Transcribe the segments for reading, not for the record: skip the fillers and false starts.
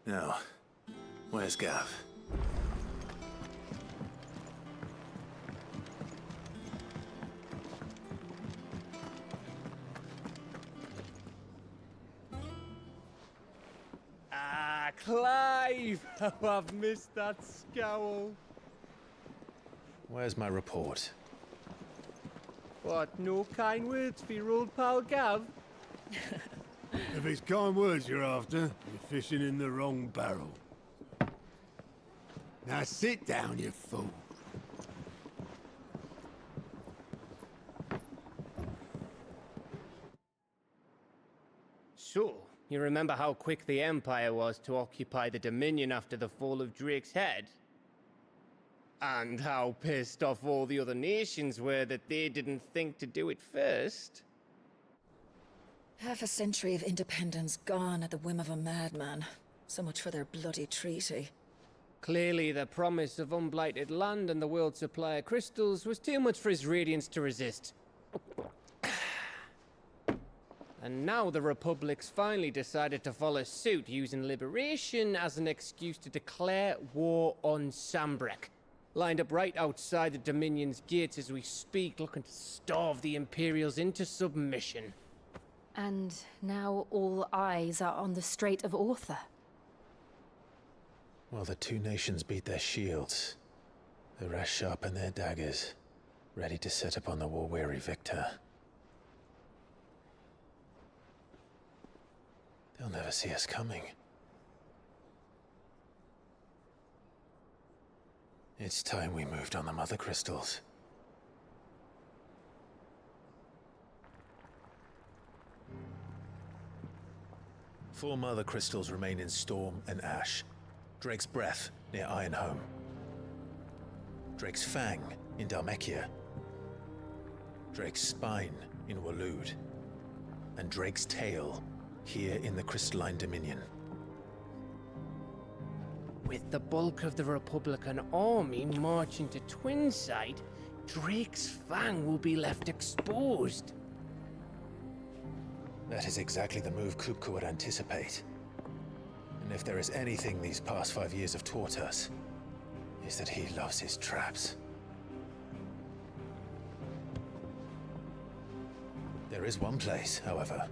Now, where's Gav? Ah, Clive! How I've missed that scowl. Where's my report? What, no kind words for your old pal Gav? If it's kind words you're after, you're fishing in the wrong barrel. Now sit down, you fool. So, you remember how quick the Empire was to occupy the Dominion after the fall of Drake's head? And how pissed off all the other nations were that they didn't think to do it first? Half a century of independence gone at the whim of a madman. So much for their bloody treaty. Clearly, the promise of unblighted land and the world's supply of crystals was too much for his radiance to resist. And now the Republic's finally decided to follow suit, using liberation as an excuse to declare war on Sambrek. Lined up right outside the Dominion's gates as we speak, looking to starve the Imperials into submission. And now all eyes are on the Strait of Author. While the two nations beat their shields, the rest sharpen their daggers, ready to set upon the war-weary victor. They'll never see us coming. It's time we moved on the Mother Crystals. Four Mother Crystals remain in Storm and Ash. Drake's Breath near Ironhome. Drake's Fang in Dhalmekia. Drake's Spine in Waloed. And Drake's Tail here in the Crystalline Dominion. With the bulk of the Republican army marching to Twinside, Drake's Fang will be left exposed. That is exactly the move Kupka would anticipate. And if there is anything these past 5 years have taught us, is that he loves his traps. There is one place, however,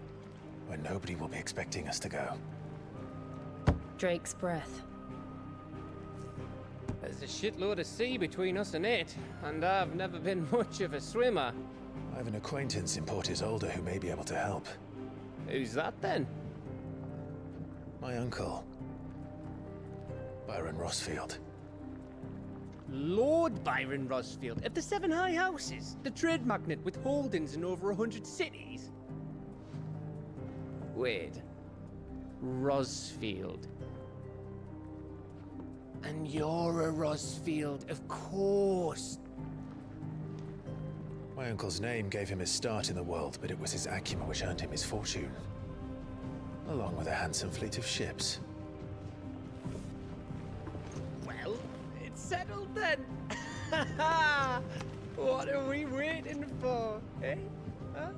where nobody will be expecting us to go. Drake's Breath. There's a shitload of sea between us and it, and I've never been much of a swimmer. I have an acquaintance in Port Isolde who may be able to help. Who's that then? My uncle, Byron Rosfield. Lord Byron Rosfield of the Seven High Houses, the trade magnate with holdings in over 100 cities. Wait, Rosfield. And you're a Rosfield, of course. My uncle's name gave him his start in the world, but it was his acumen which earned him his fortune. Along with a handsome fleet of ships. Well, it's settled then. What are we waiting for, eh? Huh?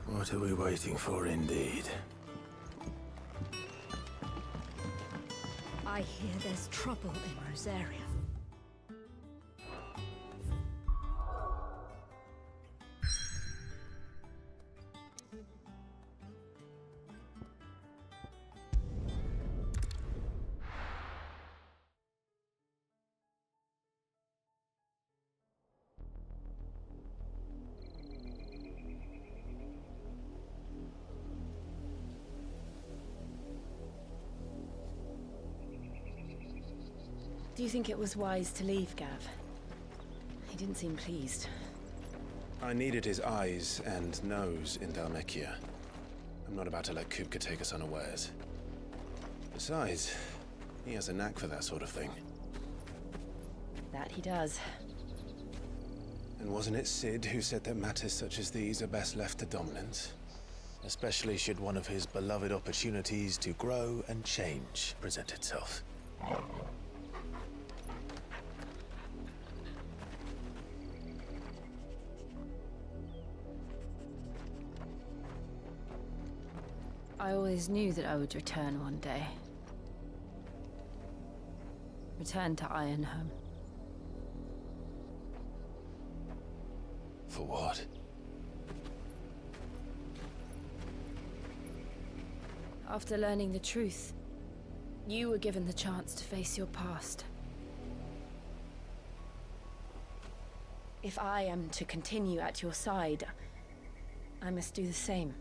What are we waiting for, indeed? I hear there's trouble in Rosaria. Do you think it was wise to leave, Gav? He didn't seem pleased. I needed his eyes and nose in Dhalmekia. I'm not about to let Kupka take us unawares. Besides, he has a knack for that sort of thing. That he does. And wasn't it Sid who said that matters such as these are best left to dominance? Especially should one of his beloved opportunities to grow and change present itself. I always knew that I would return one day. Return to Ironhome. For what? After learning the truth, you were given the chance to face your past. If I am to continue at your side, I must do the same.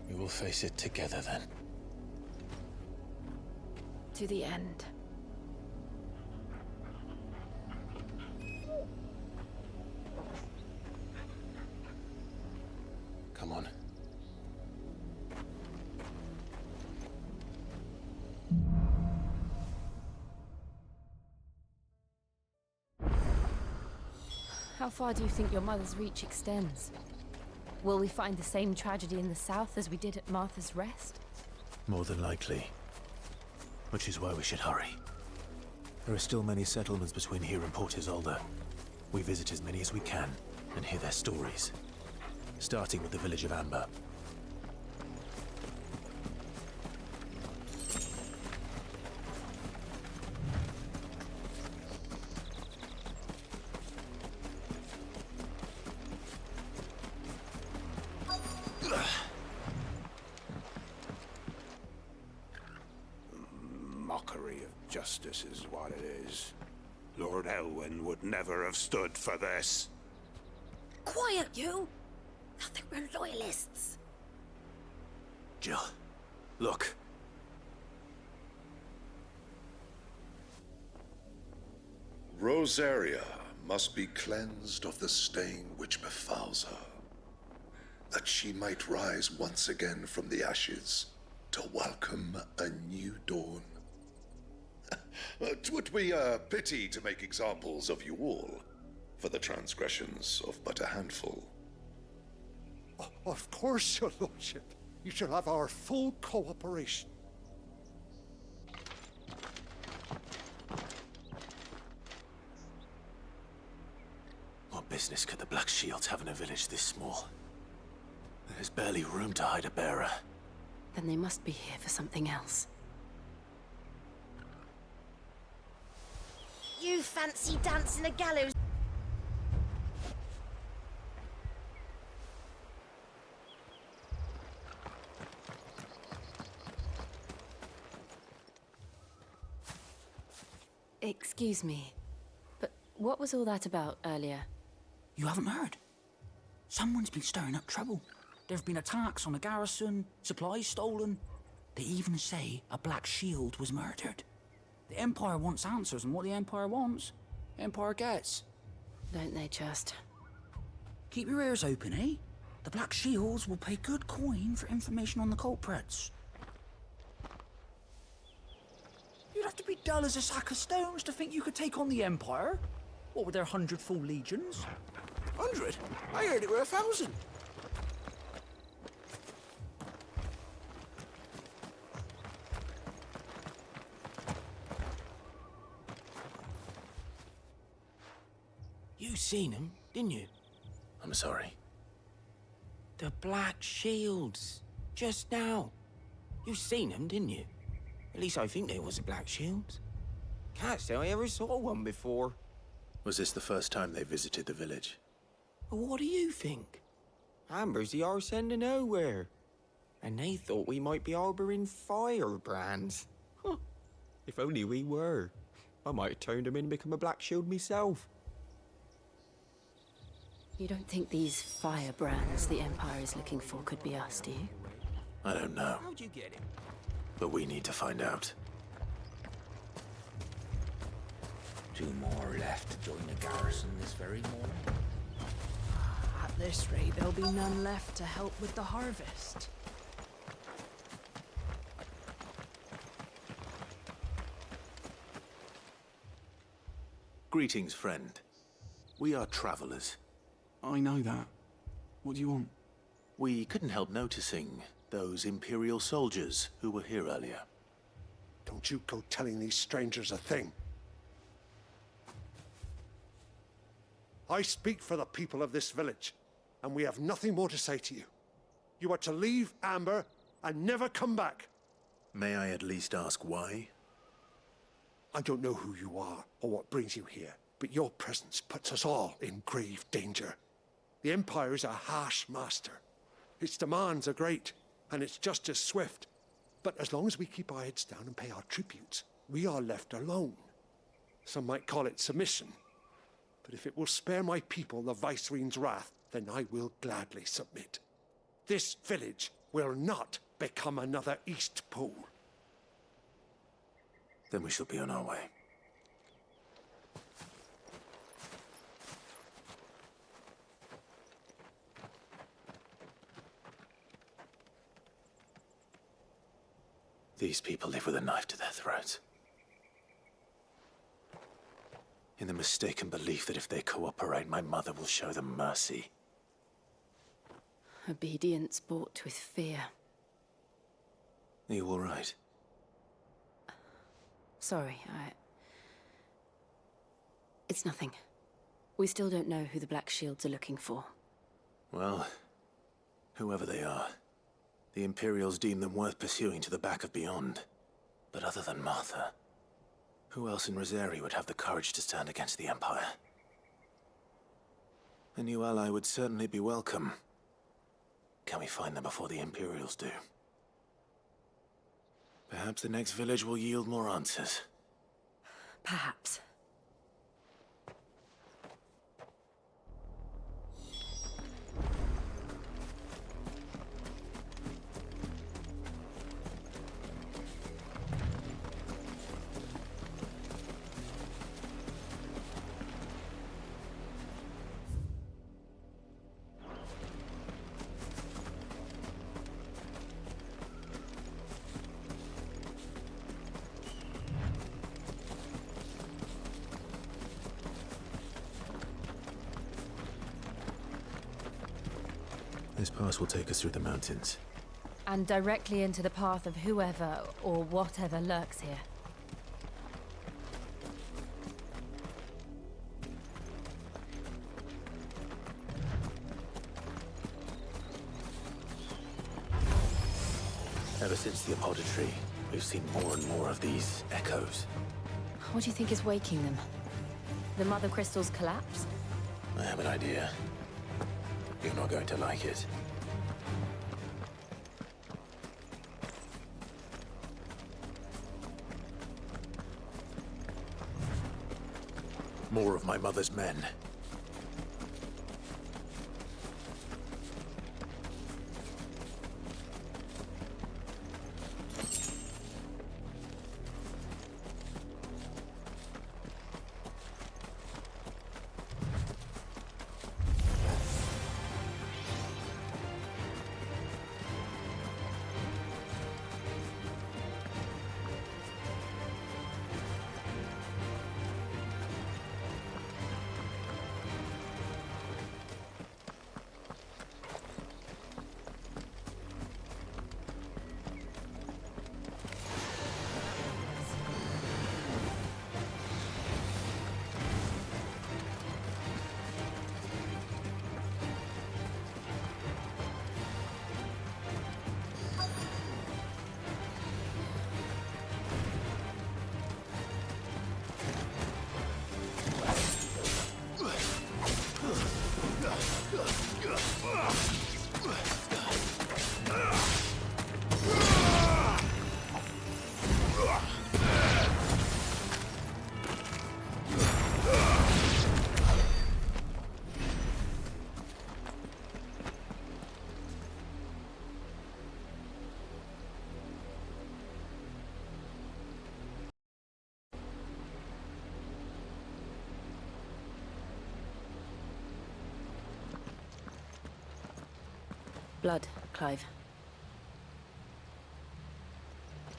We will face it together then. To the end. Come on. How far do you think your mother's reach extends? Will we find the same tragedy in the south as we did at Martha's Rest? More than likely. Which is why we should hurry. There are still many settlements between here and Port Isolde. We visit as many as we can and hear their stories. Starting with the village of Amber. Mockery of justice is what it is. Lord Elwyn would never have stood for this. Quiet, you! Thought they were loyalists. Jill, look. Rosaria must be cleansed of the stain which befouls her, that she might rise once again from the ashes to welcome a new dawn. 'Twould be a pity to make examples of you all, for the transgressions of but a handful. Of course, your lordship. You shall have our full cooperation. What business could the Black Shields have in a village this small? There's barely room to hide a bearer. Then they must be here for something else. You fancy dancing a gallows? Excuse me, but what was all that about earlier? You haven't heard? Someone's been stirring up trouble. There have been attacks on the garrison, supplies stolen. They even say a Black Shield was murdered. The Empire wants answers, and what the Empire wants, Empire gets. Don't they just? Keep your ears open, eh? The Black Shields will pay good coin for information on the culprits. You'd have to be dull as a sack of stones to think you could take on the Empire. What with their 100 full legions? 100? I heard it were 1,000. You seen them, didn't you? I'm sorry. The Black Shields. Just now. You seen them, didn't you? At least I think there was a Black Shield. Can't say I ever saw one before. Was this the first time they visited the village? But what do you think? Amber's the arse end of nowhere. And they thought we might be harboring firebrands. Huh. If only we were. I might have turned them in and become a Black Shield myself. You don't think these firebrands the Empire is looking for could be us, do you? I don't know. How'd you get him? But we need to find out. 2 more left to join the garrison this very morning. At this rate, there'll be none left to help with the harvest. Greetings, friend. We are travelers. I know that. What do you want? We couldn't help noticing those Imperial soldiers who were here earlier. Don't you go telling these strangers a thing. I speak for the people of this village, and we have nothing more to say to you. You are to leave Amber and never come back. May I at least ask why? I don't know who you are or what brings you here, but your presence puts us all in grave danger. The Empire is a harsh master. Its demands are great, and its justice swift. But as long as we keep our heads down and pay our tributes, we are left alone. Some might call it submission. But if it will spare my people the Viceroy's wrath, then I will gladly submit. This village will not become another East Pole. Then we shall be on our way. These people live with a knife to their throats. In the mistaken belief that if they cooperate, my mother will show them mercy. Obedience bought with fear. Are you all right? Sorry, It's nothing. We still don't know who the Black Shields are looking for. Well, whoever they are, the Imperials deem them worth pursuing to the back of beyond. But other than Martha, who else in Rosaria would have the courage to stand against the Empire? A new ally would certainly be welcome. Can we find them before the Imperials do? Perhaps the next village will yield more answers. Perhaps. This pass will take us through the mountains. And directly into the path of whoever or whatever lurks here. Ever since the apothecary, we've seen more and more of these echoes. What do you think is waking them? The Mother Crystal's collapse? I have an idea. You're not going to like it. More of my mother's men. Blood, Clive.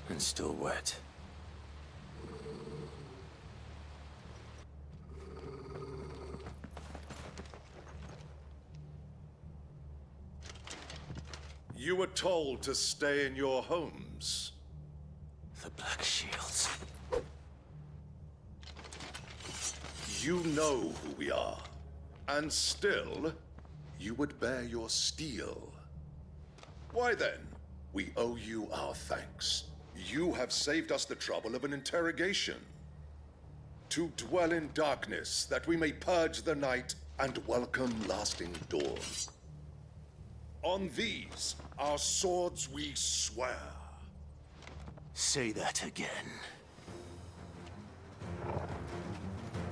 And still wet. You were told to stay in your homes. The Black Shields. You know who we are. And still, you would bear your steel. Why then, we owe you our thanks. You have saved us the trouble of an interrogation. To dwell in darkness, that we may purge the night and welcome lasting dawn. On these, our swords we swear. Say that again.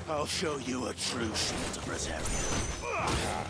I'll show you a true Shield of Rosaria.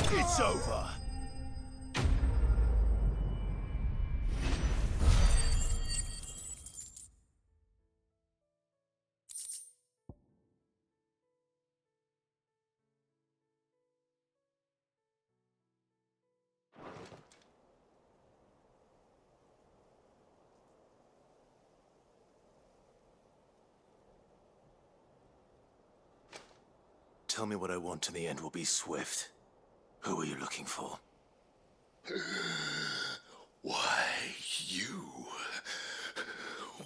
It's over. Tell me what I want and the end will be swift. Who are you looking for? Why, you.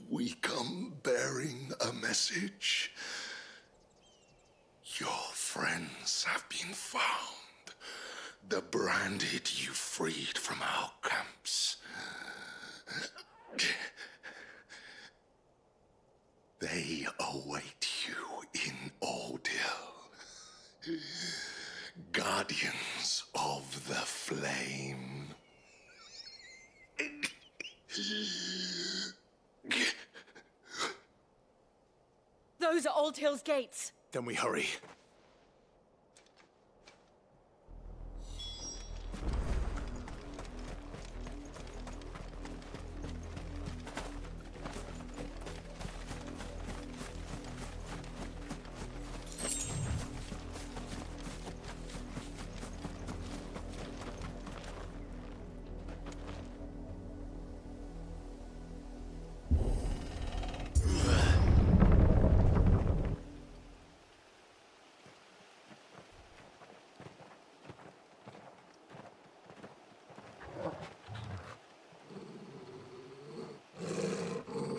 We come bearing a message. Your friends have been found. The branded you freed from our camps. They await you in Ordeal. Guardians of the Flame. Those are Old Hill's gates. Then we hurry.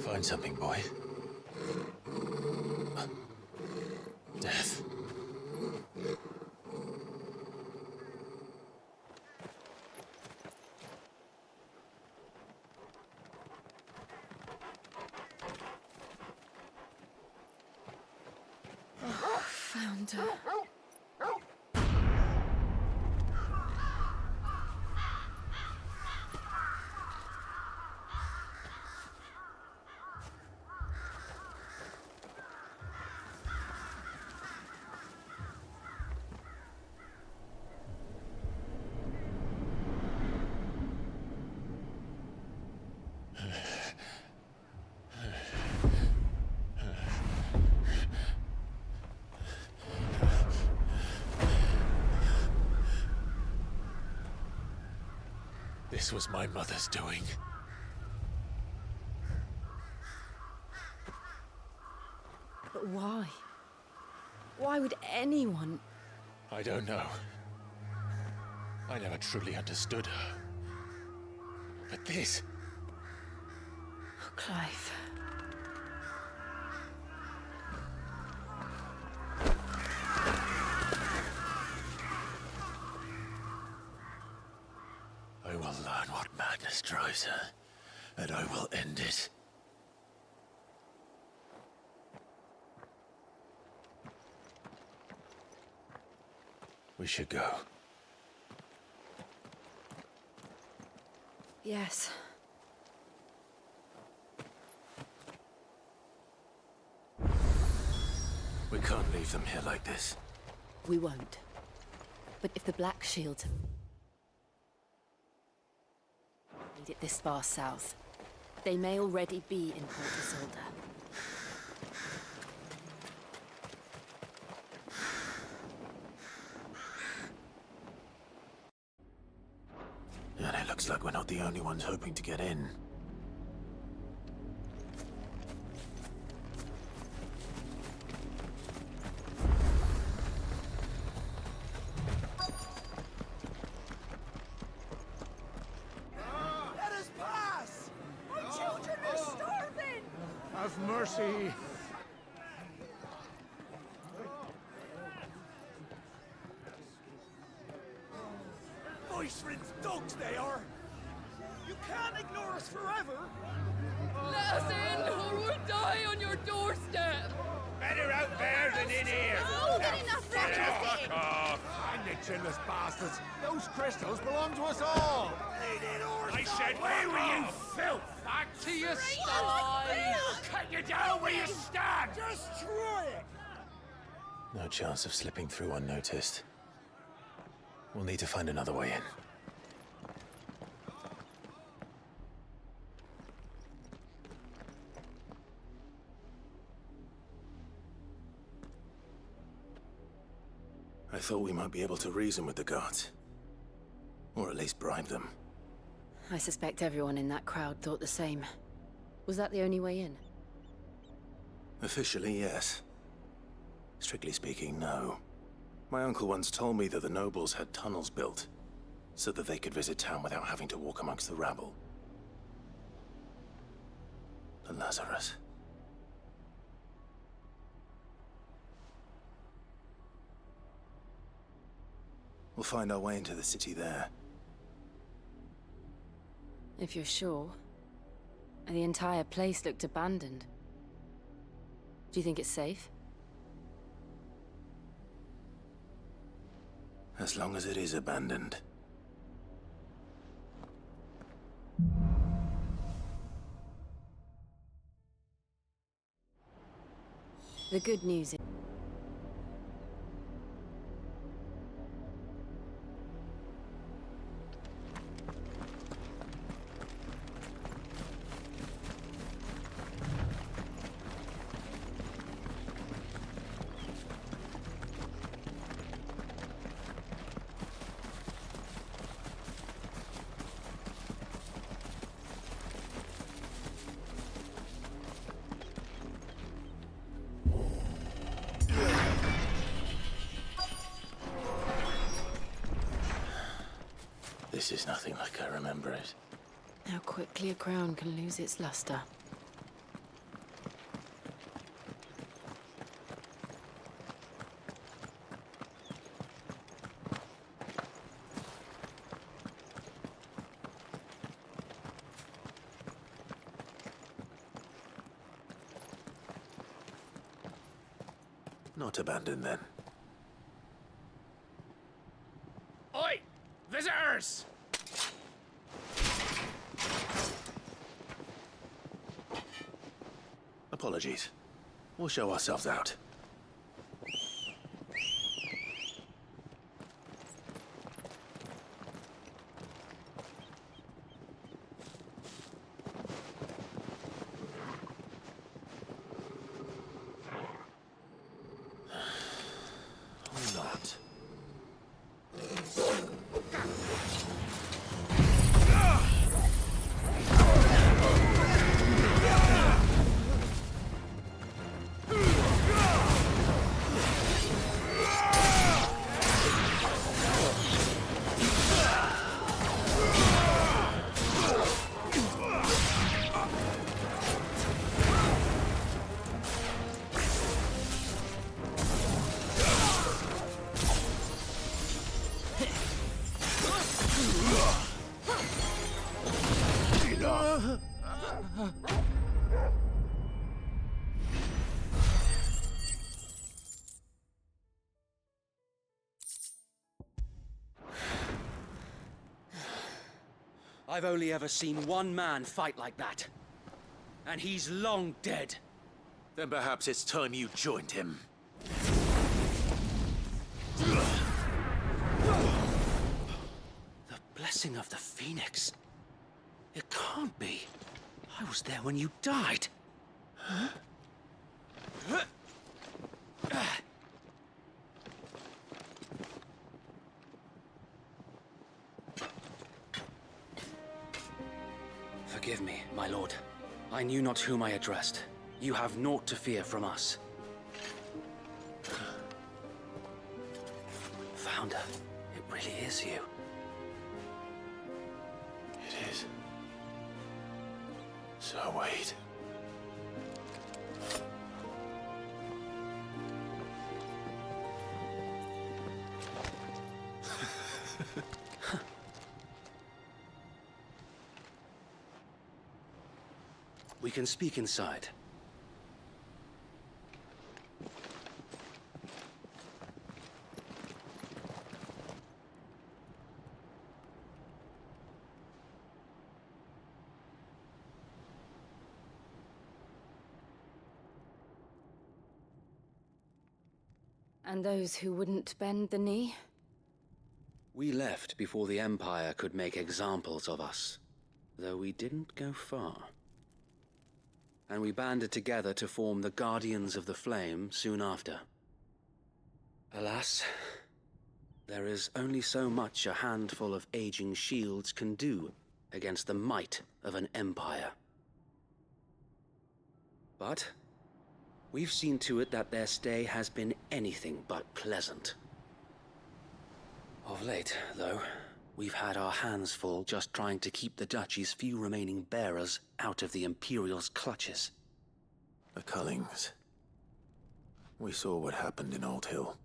Find something, boy. Death. Found her. This was my mother's doing. But why? Why would anyone? I don't know. I never truly understood her. But this... Oh, Clive. I will learn what madness drives her, and I will end it. We should go. Yes. We can't leave them here like this. We won't. But if the Black Shield made it this far south, they may already be in Port Isolde. And it looks like we're not the only ones hoping to get in. Let us pass! My children are starving! Have mercy! Voice-rinsed dogs they are! You can't ignore us forever! Let us in, or we'll die on your doorstep! Better out there than in here! Oh, get enough Fuck off! And the chinless bastards! Those crystals belong to us all! I said, where were you, filth? Back to your I'll cut you down where you stand! Destroy it! No chance of slipping through unnoticed. We'll need to find another way in. I thought we might be able to reason with the guards. Or at least bribe them. I suspect everyone in that crowd thought the same. Was that the only way in? Officially, yes. Strictly speaking, no. My uncle once told me that the nobles had tunnels built, so that they could visit town without having to walk amongst the rabble. The Lazarus. We'll find our way into the city there. If you're sure. The entire place looked abandoned. Do you think it's safe? As long as it is abandoned. The good news is... This is nothing like I remember it. How quickly a crown can lose its luster. Not abandoned, then. Oi! Visitors! Apologies. We'll show ourselves out. Or not. I've only ever seen one man fight like that. And he's long dead. Then perhaps it's time you joined him. The blessing of the Phoenix. It can't be. I was there when you died. Huh? Forgive me, my lord. I knew not whom I addressed. You have naught to fear from us. Founder, it really is you. It is. So wait. We can speak inside. And those who wouldn't bend the knee? We left before the Empire could make examples of us, though we didn't go far. And we banded together to form the Guardians of the Flame soon after. Alas, there is only so much a handful of aging shields can do against the might of an empire. But we've seen to it that their stay has been anything but pleasant. Of late, though, we've had our hands full just trying to keep the Duchy's few remaining bearers out of the Imperial's clutches. The Cullings. We saw what happened in Old Hill.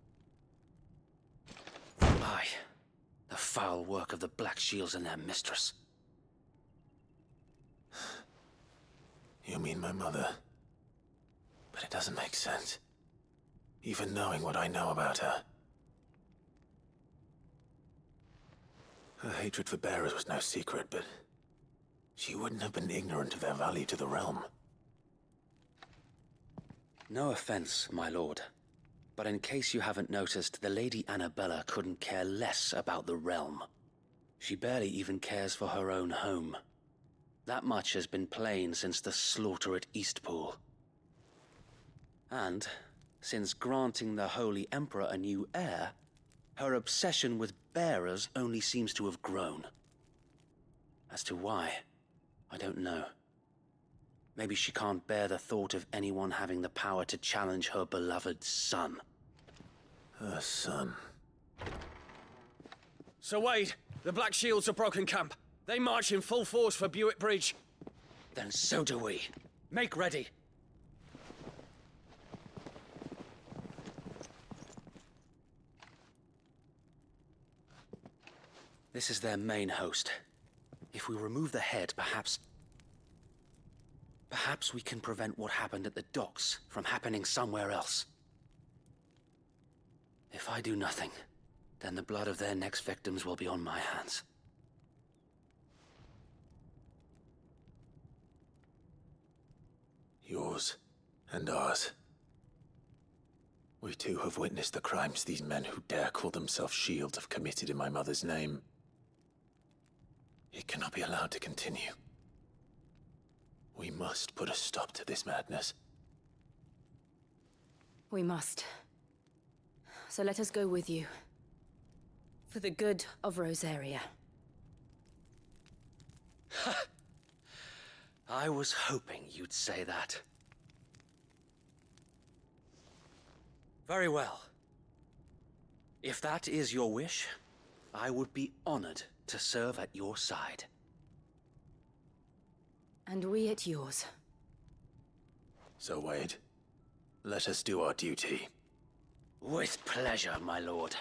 Aye. The foul work of the Black Shields and their mistress. You mean my mother? But it doesn't make sense. Even knowing what I know about her. Her hatred for bearers was no secret, but she wouldn't have been ignorant of their value to the realm. No offense, my lord, but in case you haven't noticed, the Lady Annabella couldn't care less about the realm. She barely even cares for her own home. That much has been plain since the slaughter at Eastpool. And, since granting the Holy Emperor a new heir, her obsession with bearers only seems to have grown. As to why, I don't know. Maybe she can't bear the thought of anyone having the power to challenge her beloved son. Her son. Sir Wade, the Black Shields have broken camp. They march in full force for Buick Bridge. Then so do we. Make ready. This is their main host. If we remove the head, perhaps we can prevent what happened at the docks from happening somewhere else. If I do nothing, then the blood of their next victims will be on my hands. Yours and ours. We too have witnessed the crimes these men who dare call themselves shields have committed in my mother's name. It cannot be allowed to continue. We must put a stop to this madness. We must. So let us go with you. For the good of Rosaria. I was hoping you'd say that. Very well. If that is your wish, I would be honored to serve at your side. And we at yours. So, Wade, let us do our duty. With pleasure, my lord.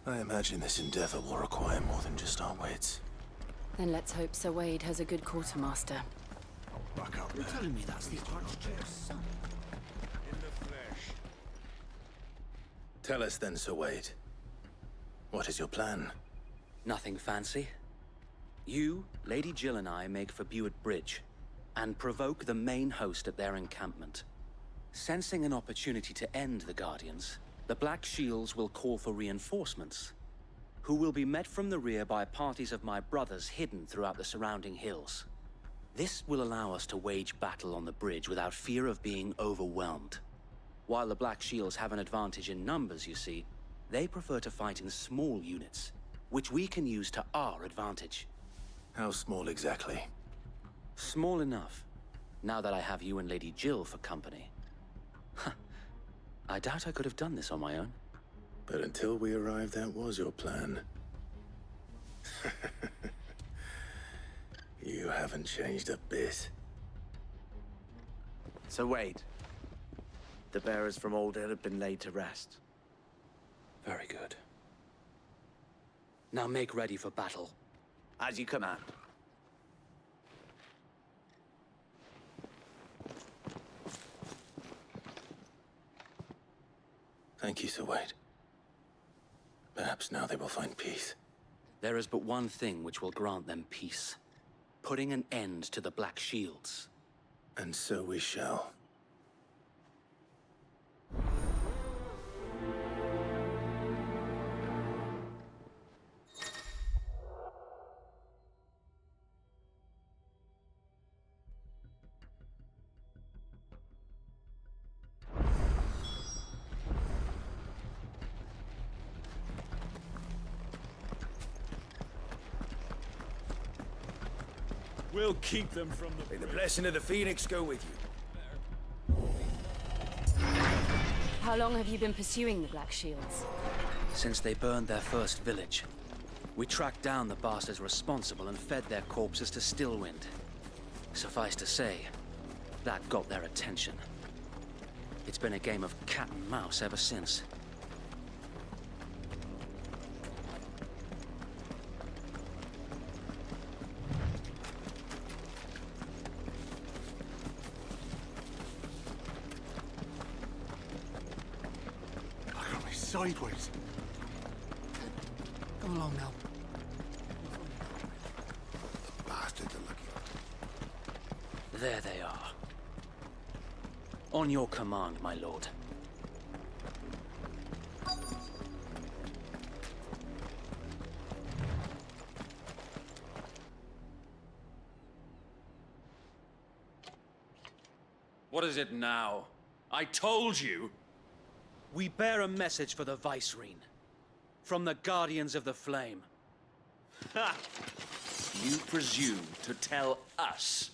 I imagine this endeavor will require more than just our wits. Then let's hope Sir Wade has a good quartermaster. Back up You're telling me that's the Archduke's son? Tell us then, Sir Wade. What is your plan? Nothing fancy. You, Lady Jill and I make for Buett Bridge, and provoke the main host at their encampment. Sensing an opportunity to end the Guardians, the Black Shields will call for reinforcements, who will be met from the rear by parties of my brothers hidden throughout the surrounding hills. This will allow us to wage battle on the bridge without fear of being overwhelmed. While the Black Shields have an advantage in numbers, you see, they prefer to fight in small units, which we can use to our advantage. How small exactly? Small enough, now that I have you and Lady Jill for company. I doubt I could have done this on my own. But until we arrived, that was your plan. You haven't changed a bit. So Wade, the bearers from Old Hill have been laid to rest. Very good. Now make ready for battle. As you command. Thank you, Sir Wade. Perhaps now they will find peace. There is but one thing which will grant them peace. Putting an end to the Black Shields. And so we shall. We'll keep them from the... May the blessing of the Phoenix go with you. How long have you been pursuing the Black Shields? Since they burned their first village. We tracked down the bastards responsible and fed their corpses to Stillwind. Suffice to say, that got their attention. It's been a game of cat and mouse ever since. Sideways. Come along now. Bastards are lucky. There they are. On your command, my lord. What is it now? I told you! We bear a message for the Vicereine. From the Guardians of the Flame. Ha! You presume to tell us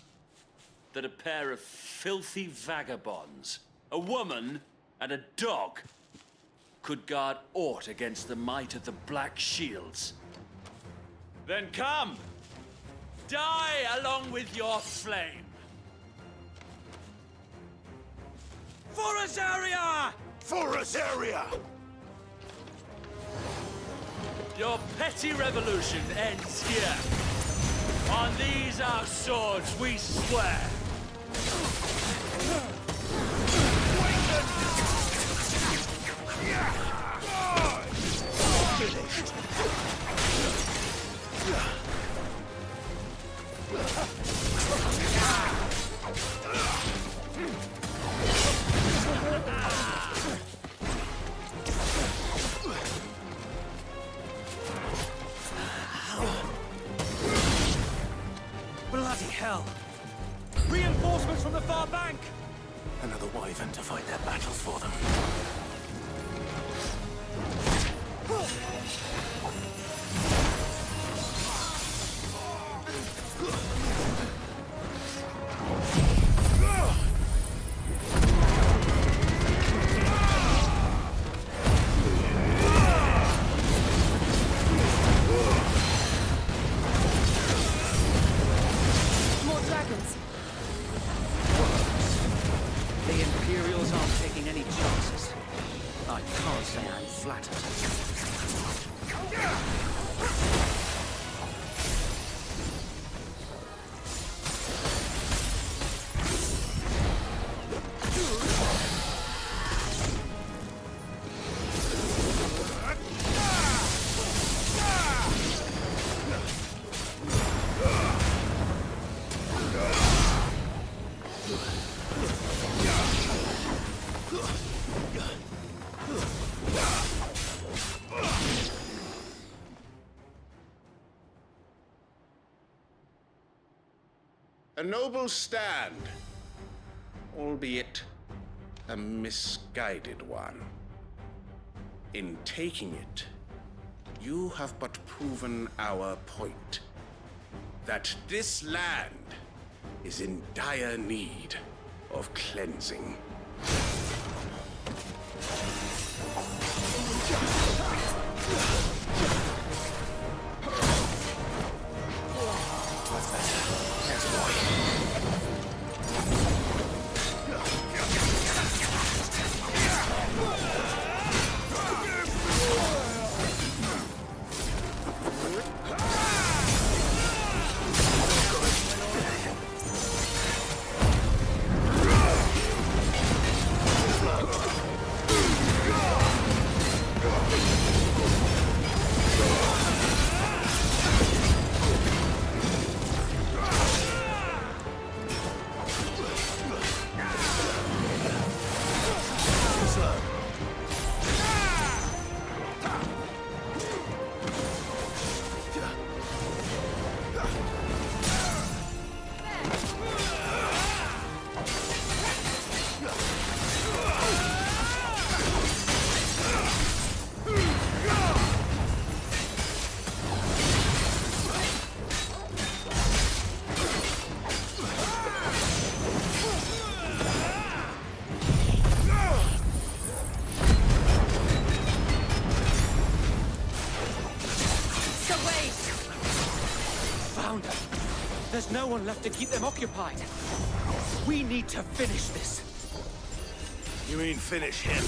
that a pair of filthy vagabonds, a woman and a dog, could guard aught against the might of the Black Shields? Then come! Die along with your flame! For Rosaria! For Rosaria! Your petty revolution ends here. On these our swords we swear. Finished. Bloody hell! Reinforcements from the far bank! Another wyvern to fight their battles for them. More dragons. The Imperials aren't taking any chances. I can't say I'm flattered. A noble stand, albeit a misguided one. In taking it, you have but proven our point, that this land is in dire need of cleansing. There's no one left to keep them occupied. We need to finish this. You mean finish him?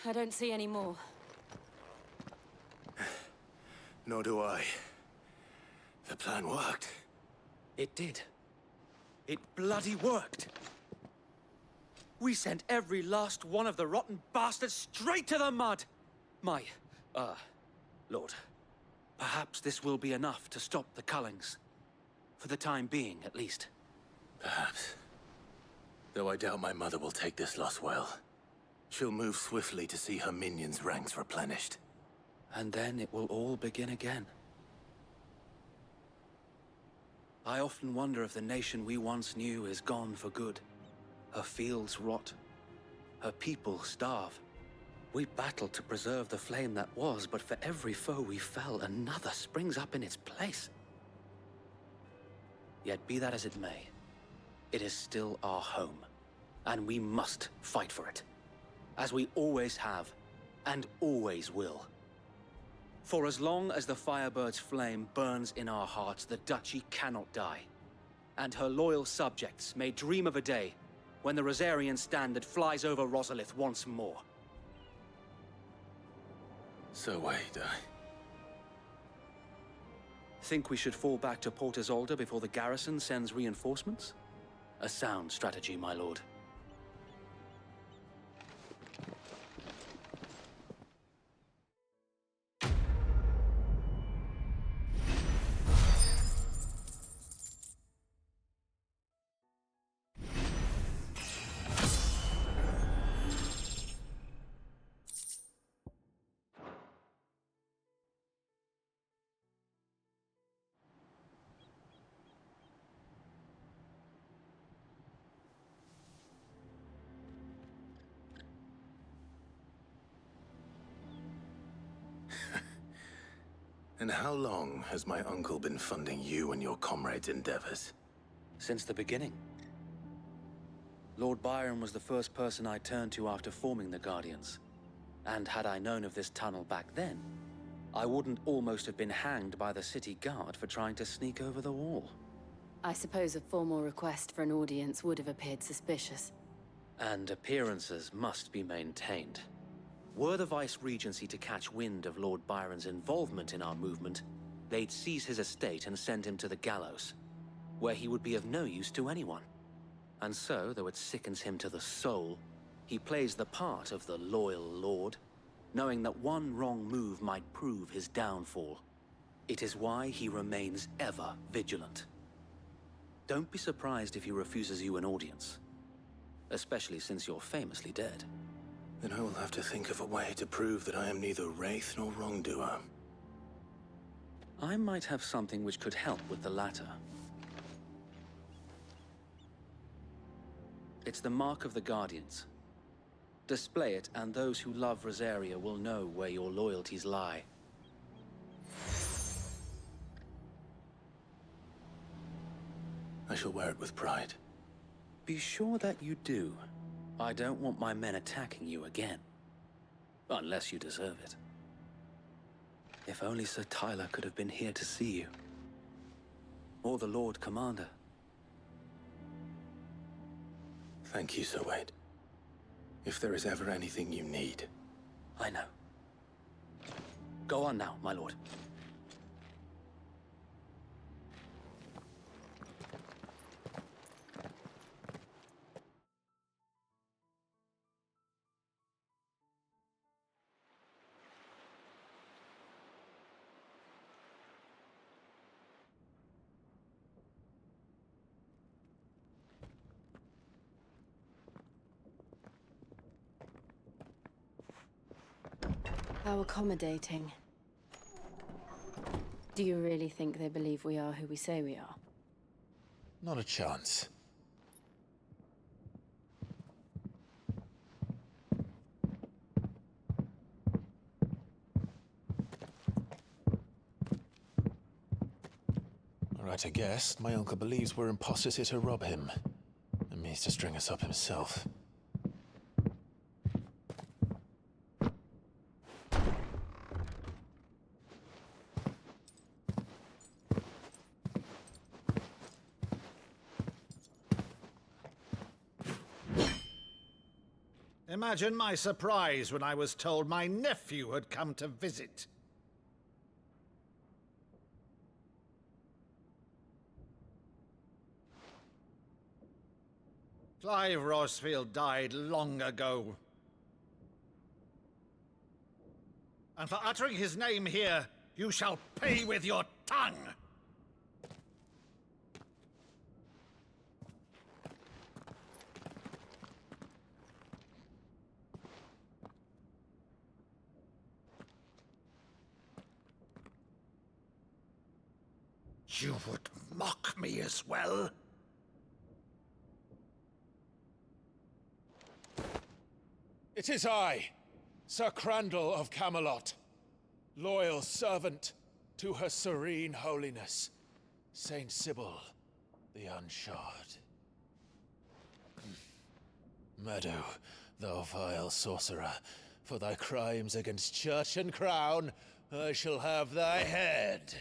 I don't see any more. Nor do I. The plan worked. It did. It bloody worked. We sent every last one of the rotten bastards straight to the mud! Lord. Perhaps this will be enough to stop the Cullings. For the time being, at least. Perhaps. Though I doubt my mother will take this loss well. She'll move swiftly to see her minions' ranks replenished. And then it will all begin again. I often wonder if the nation we once knew is gone for good. Her fields rot. Her people starve. We battled to preserve the flame that was, but for every foe we fell, another springs up in its place. Yet be that as it may, it is still our home, and we must fight for it. As we always have, and always will. For as long as the Firebird's flame burns in our hearts, the Duchy cannot die. And her loyal subjects may dream of a day when the Rosarian standard flies over Rosalith once more. So wait, Think we should fall back to Port Isolde before the garrison sends reinforcements? A sound strategy, my lord. And how long has my uncle been funding you and your comrades' endeavors? Since the beginning. Lord Byron was the first person I turned to after forming the Guardians. And had I known of this tunnel back then, I wouldn't almost have been hanged by the city guard for trying to sneak over the wall. I suppose a formal request for an audience would have appeared suspicious. And appearances must be maintained. Were the Vice-Regency to catch wind of Lord Byron's involvement in our movement, they'd seize his estate and send him to the gallows, where he would be of no use to anyone. And so, though it sickens him to the soul, he plays the part of the loyal lord, knowing that one wrong move might prove his downfall. It is why he remains ever vigilant. Don't be surprised if he refuses you an audience, especially since you're famously dead. Then I will have to think of a way to prove that I am neither wraith nor wrongdoer. I might have something which could help with the latter. It's the mark of the Guardians. Display it, and those who love Rosaria will know where your loyalties lie. I shall wear it with pride. Be sure that you do. I don't want my men attacking you again. Unless you deserve it. If only Sir Tyler could have been here to see you. Or the Lord Commander. Thank you, Sir Wade. If there is ever anything you need. I know. Go on now, my lord. How accommodating. Do you really think they believe we are who we say we are? Not a chance. All right, I guess. My uncle believes we're imposters here to rob him. And means to string us up himself. Imagine my surprise when I was told my nephew had come to visit. Clive Rosfield died long ago. And for uttering his name here, you shall pay with your tongue! You would mock me as well? It is I, Sir Crandall of Camelot, loyal servant to Her Serene Holiness, Saint Sybil the Unshod. Meadow, thou vile sorcerer, for thy crimes against church and crown, I shall have thy head.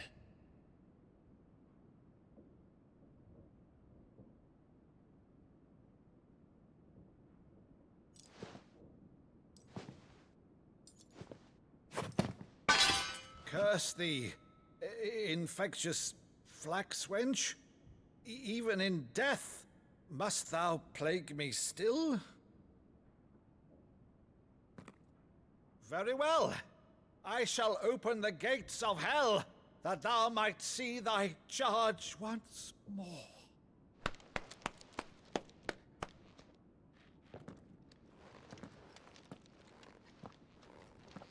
Curse thee, infectious flax wench. Even in death, must thou plague me still? Very well. I shall open the gates of hell, that thou might see thy charge once more.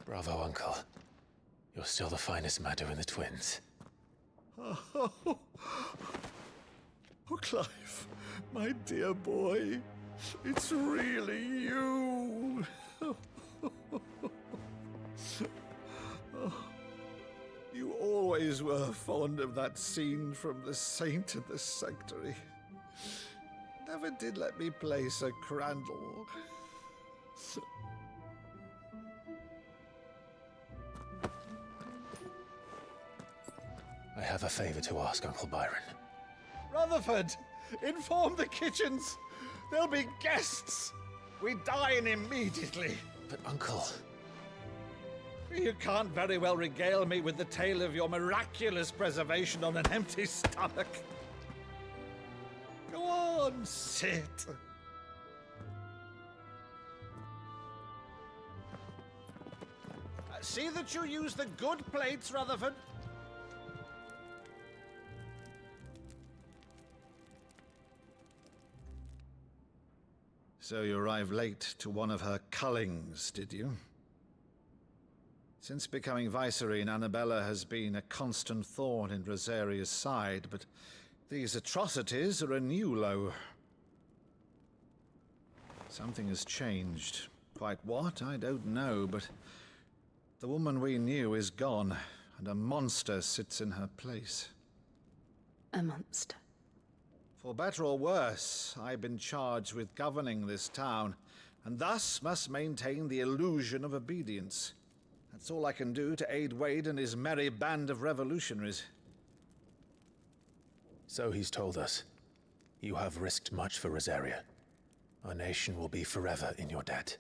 Bravo, Uncle. You're still the finest Maddo in the twins. Oh, Clive, my dear boy, it's really you. You always were fond of that scene from The Saint and the Sanctuary. Never did let me play Sir Crandall. I have a favor to ask, Uncle Byron. Rutherford, inform the kitchens. There'll be guests. We dine immediately. But, Uncle... You can't very well regale me with the tale of your miraculous preservation on an empty stomach. Go on, sit. See that you use the good plates, Rutherford. So you arrived late to one of her cullings, did you? Since becoming Vicereine, Annabella has been a constant thorn in Rosaria's side, but these atrocities are a new low. Something has changed. Quite what, I don't know, but the woman we knew is gone, and a monster sits in her place. A monster? For better or worse, I've been charged with governing this town, and thus must maintain the illusion of obedience. That's all I can do to aid Wade and his merry band of revolutionaries. So he's told us. You have risked much for Rosaria. Our nation will be forever in your debt.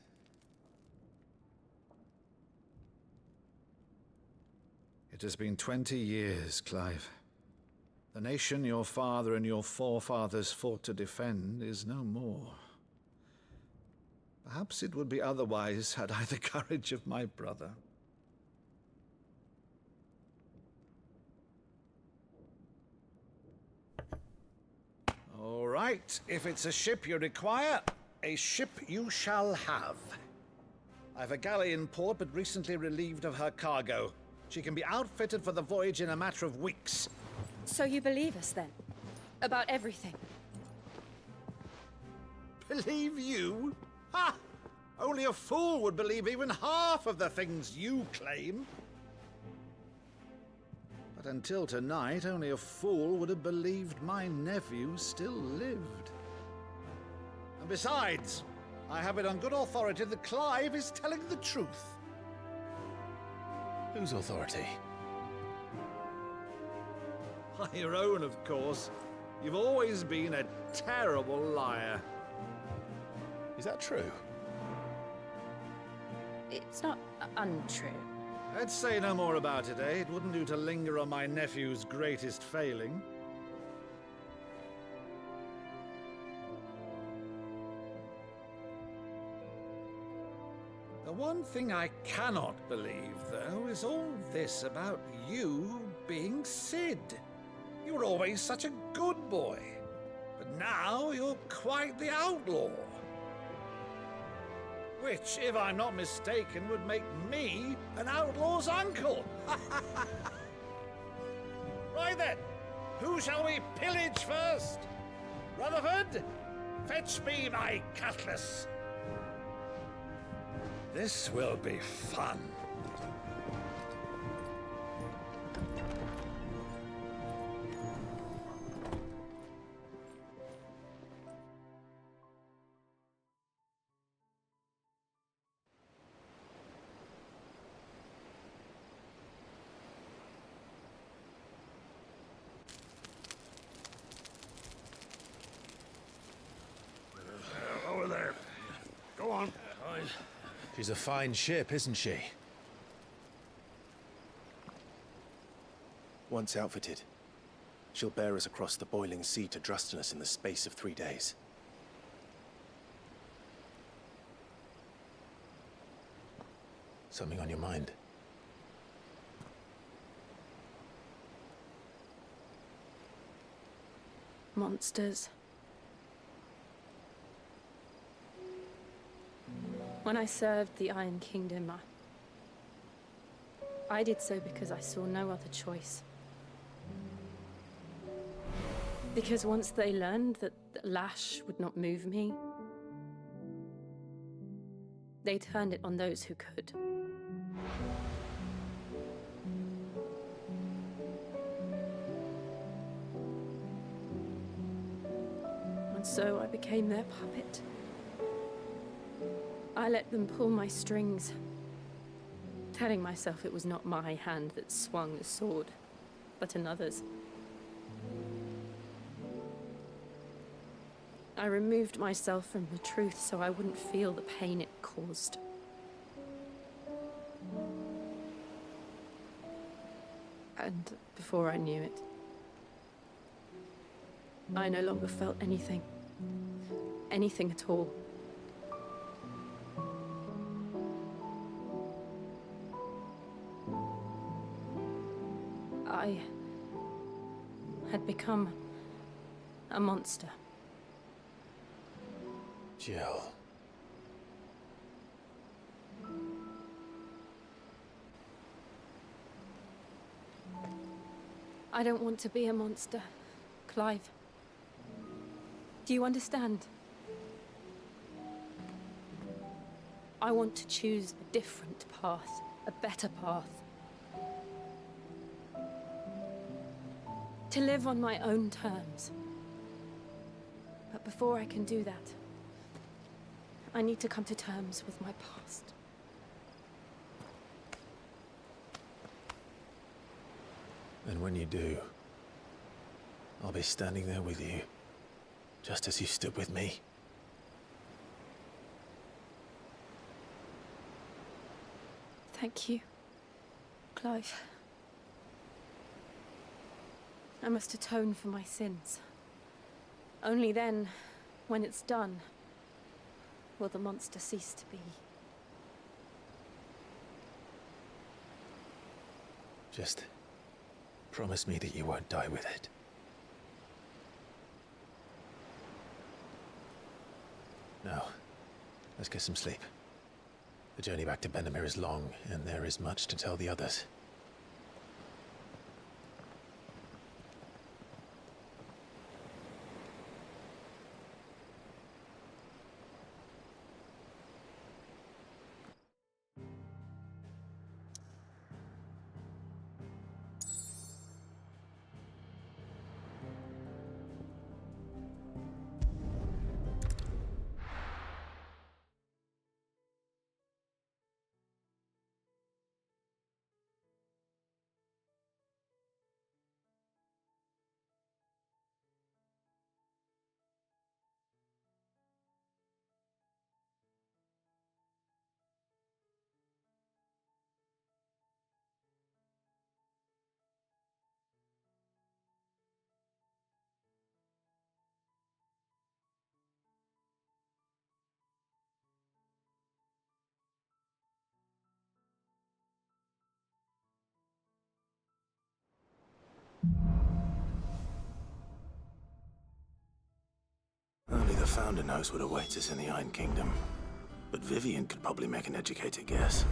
It has been 20 years, Clive. The nation your father and your forefathers fought to defend is no more. Perhaps it would be otherwise had I the courage of my brother. All right, if it's a ship you require, a ship you shall have. I've a galley in port, but recently relieved of her cargo. She can be outfitted for the voyage in a matter of weeks. So you believe us, then? About everything? Believe you? Ha! Only a fool would believe even half of the things you claim. But until tonight, only a fool would have believed my nephew still lived. And besides, I have it on good authority that Clive is telling the truth. Whose authority? Your own, of course. You've always been a terrible liar. Is that true? It's not untrue. Let's say no more about it, eh? It wouldn't do to linger on my nephew's greatest failing. The one thing I cannot believe, though, is all this about you being Cid. You were always such a good boy, but now you're quite the outlaw. Which, if I'm not mistaken, would make me an outlaw's uncle. Right then, who shall we pillage first? Rutherford, fetch me my cutlass. This will be fun. Over there. Go on. She's a fine ship, isn't she? Once outfitted, she'll bear us across the boiling sea to Drustinus in the space of 3 days. Something on your mind? Monsters. When I served the Iron Kingdom, I did so because I saw no other choice. Because once they learned that the lash would not move me, they turned it on those who could. And so I became their puppet. I let them pull my strings, telling myself it was not my hand that swung the sword, but another's. I removed myself from the truth so I wouldn't feel the pain it caused. And before I knew it, I no longer felt anything. Anything at all. I had become a monster. Jill. I don't want to be a monster, Clive. Do you understand? I want to choose a different path, a better path. To live on my own terms. But before I can do that, I need to come to terms with my past. And when you do, I'll be standing there with you, just as you stood with me. Thank you, Clive. I must atone for my sins. Only then, when it's done, will the monster cease to be. Just promise me that you won't die with it. Now, let's get some sleep. The journey back to Benamir is long, and there is much to tell the others. Only the Founder knows what awaits us in the Iron Kingdom. But Vivian could probably make an educated guess.